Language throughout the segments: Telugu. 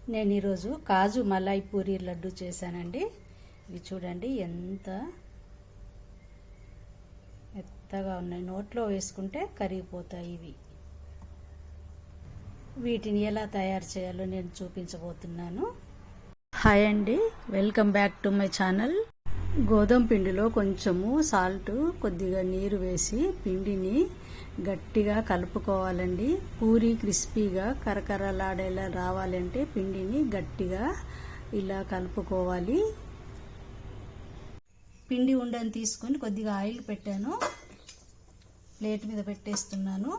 నేను ఈరోజు కాజు మలాయ్ పూరి లడ్డు చేశానండి. ఇవి చూడండి ఎంత మెత్తగా ఉన్నాయి, నోట్లో వేసుకుంటే కరిగిపోతాయి. వీటిని ఎలా తయారు చేయాలో నేను చూపించబోతున్నాను. హాయ్ అండి, welcome back to my channel. గోధుమ పిండిలో కొంచెము సాల్ట్, కొద్దిగా నీరు వేసి పిండిని గట్టిగా కలుపుకోవాలండి. పూరి క్రిస్పీగా కరకరలాడేలా రావాలంటే పిండిని గట్టిగా ఇలా కలుపుకోవాలి. పిండి ఉండని తీసుకొని కొద్దిగా ఆయిల్ పెట్టాను, ప్లేట్ మీద పెట్టేస్తున్నాను.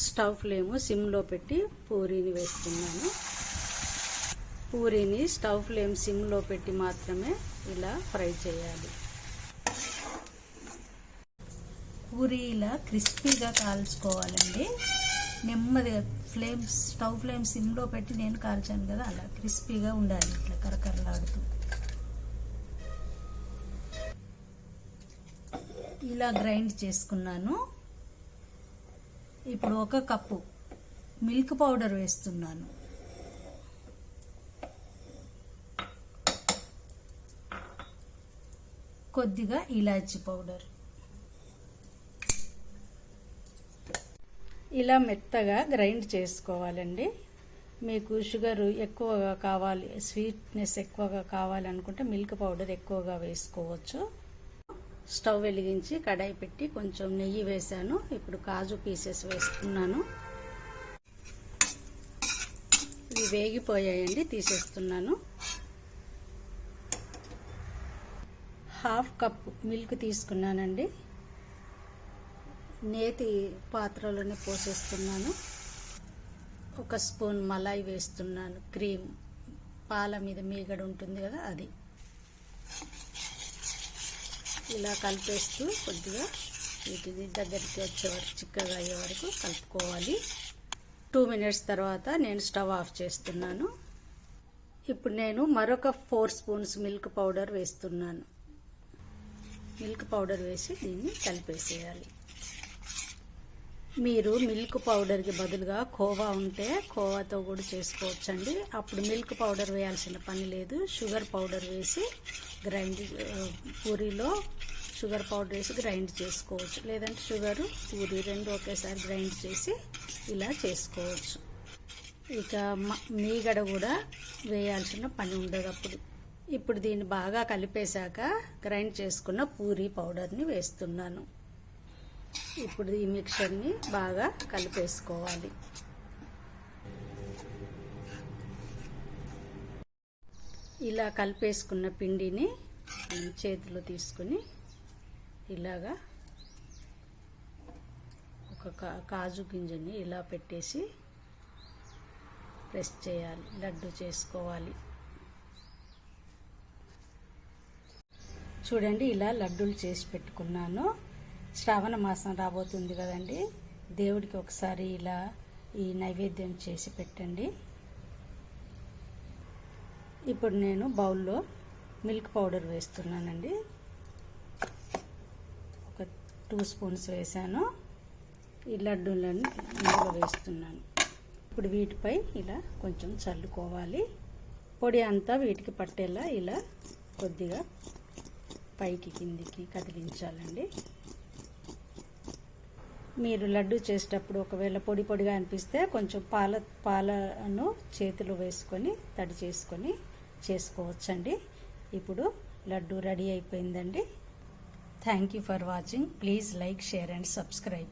స్టవ్ ఫ్లేమ్ సిమ్లో పెట్టి పూరీని వేస్తున్నాను. పూరీని స్టవ్ ఫ్లేమ్ సిమ్లో పెట్టి మాత్రమే ఇలా ఫ్రై చేయాలి. పూరీ ఇలా క్రిస్పీగా కాల్చుకోవాలండి. నెమ్మదిగా స్టవ్ ఫ్లేమ్ సిమ్లో పెట్టి నేను కాల్చాను కదా, అలా క్రిస్పీగా ఉండాలి, ఇట్లా కరకరలాడుతూ. ఇలా గ్రైండ్ చేసుకున్నాను. ఇప్పుడు 1 కప్పు మిల్క్ పౌడర్ వేస్తున్నాను. కొద్దిగా ఇలాచీ పౌడర్. ఇలా మెత్తగా గ్రైండ్ చేసుకోవాలండి. మీకు షుగర్ ఎక్కువగా కావాలి, స్వీట్నెస్ ఎక్కువగా కావాలనుకుంటే మిల్క్ పౌడర్ ఎక్కువగా వేసుకోవచ్చు. స్టవ్ వెలిగించి కడాయి పెట్టి కొంచెం నెయ్యి వేసాను. ఇప్పుడు కాజు పీసెస్ వేస్తున్నాను. ఇవి వేగిపోయాయండి, తీసేస్తున్నాను. 1/2 కప్ మిల్క్ తీసుకున్నానండి. నేతి పాత్రలోనే పోసేస్తున్నాను. 1 స్పూన్ మలాయి వేస్తున్నాను. క్రీమ్, పాల మీద మీగడ ఉంటుంది కదా, అది. ఇలా కలిపేస్తూ కొద్దిగా వీటిని దగ్గరికి వచ్చే వరకు, చిక్కగా అయ్యే వరకు కలుపుకోవాలి. 2 మినిట్స్ తర్వాత నేను స్టవ్ ఆఫ్ చేస్తున్నాను. ఇప్పుడు నేను మరొక 4 స్పూన్స్ మిల్క్ పౌడర్ వేస్తున్నాను. మిల్క్ పౌడర్ వేసి దీన్ని కలిపేసేయాలి. మీరు మిల్క్ పౌడర్కి బదులుగా కోవా ఉంటే కోవాతో కూడా చేసుకోవచ్చండి. అప్పుడు మిల్క్ పౌడర్ వేయాల్సిన పని లేదు. షుగర్ పౌడర్ వేసి పూరీలో షుగర్ పౌడర్ వేసి గ్రైండ్ చేసుకోవచ్చు. లేదంటే షుగరు, పూరి రెండు ఒకేసారి గ్రైండ్ చేసి ఇలా చేసుకోవచ్చు. ఇక మీగడ కూడా వేయాల్సిన పని ఉండదు అప్పుడు. ఇప్పుడు దీన్ని బాగా కలిపేశాక గ్రైండ్ చేసుకున్న పూరీ పౌడర్ని వేస్తున్నాను. ఇప్పుడు ఈ మిక్చర్ని బాగా కలిపేసుకోవాలి. ఇలా కలిపేసుకున్న పిండిని చేతిలో తీసుకుని ఇలాగా ఒక కాజు గింజని ఇలా పెట్టేసి ప్రెస్ చేయాలి, లడ్డు చేసుకోవాలి. చూడండి, ఇలా లడ్డూలు చేసి పెట్టుకున్నాను. శ్రావణ మాసం రాబోతుంది కదండి, దేవుడికి ఒకసారి ఇలా ఈ నైవేద్యం చేసి పెట్టండి. ఇప్పుడు నేను బౌల్లో మిల్క్ పౌడర్ వేస్తున్నానండి. ఒక 2 స్పూన్స్ వేసాను. ఈ లడ్డూలను ఇందులో వేస్తున్నాను. ఇప్పుడు వీటిపై ఇలా కొంచెం చల్లుకోవాలి. పొడి అంతా వీటికి పట్టేలా ఇలా కొద్దిగా పైకి కిందికి కదిలించాలండి. మీరు లడ్డు చేసేటప్పుడు ఒకవేళ పొడి పొడిగా అనిపిస్తే కొంచెం పాలను చేతిలో వేసుకొని తడి చేసుకొని చేసుకోవచ్చండి. ఇప్పుడు లడ్డు రెడీ అయిపోయిందండి. Thank you for watching. Please like, share and subscribe.